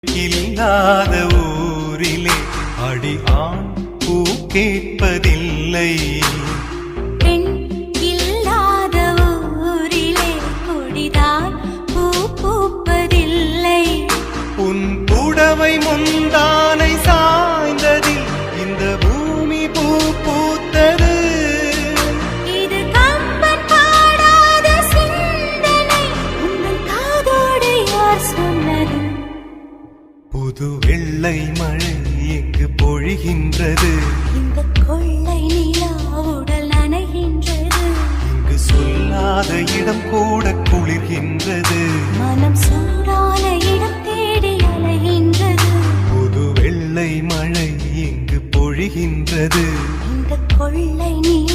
இல்லாத ஊரிலே அடி ஆண் பூ கேட்பதில்லை. பெண் இல்லாத ஊரிலே கொடிதான் பூ பூப்பதில்லை. உன் புடவை முந்தானை சாய்ந்ததில் இந்த பூமி பூ பூத்தது. இது கம்பன் பாடாத சிந்தனை, உங்கள் காதோடு யார் சொன்னது? புது வெள்ளை மழை எங்கு பொழிகின்றது. இந்த கொள்ளை நிலா உடல் நனைகின்றது. இங்கு சொல்லாத இடம் கூட குளிர்கின்றது. மனம் சூடான இடம் தேடி அலைகின்றது. புது வெள்ளை மழை எங்கு பொழிகின்றது. இந்த கொள்ளை நிலா